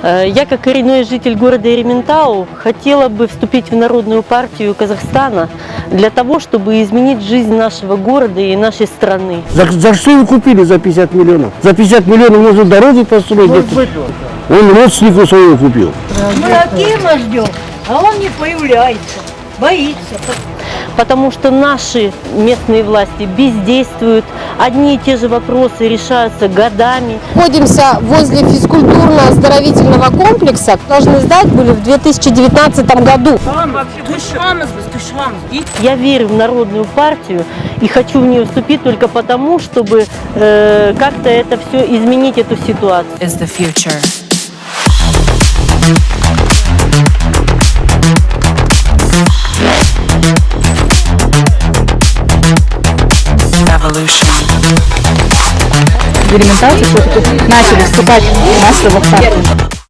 Я, как коренной житель города Ерейментау, хотела бы вступить в Народную партию Казахстана для того, чтобы изменить жизнь нашего города и нашей страны. За что его купили за 50 миллионов? За 50 миллионов можно дороги построить. Он родственнику своего купил. Мы Акима ждем, а он не появляется, боится. Потому что наши местные власти бездействуют, одни и те же вопросы решаются годами. Находимся возле физкультурно-оздоровительного комплекса. Должны сдать были в 2019 году. Я верю в Народную партию и хочу в нее вступить только потому, чтобы как-то это все изменить, эту ситуацию. Is the future. Evolution. Ерейментауцы все-таки начали вступать массово в партию.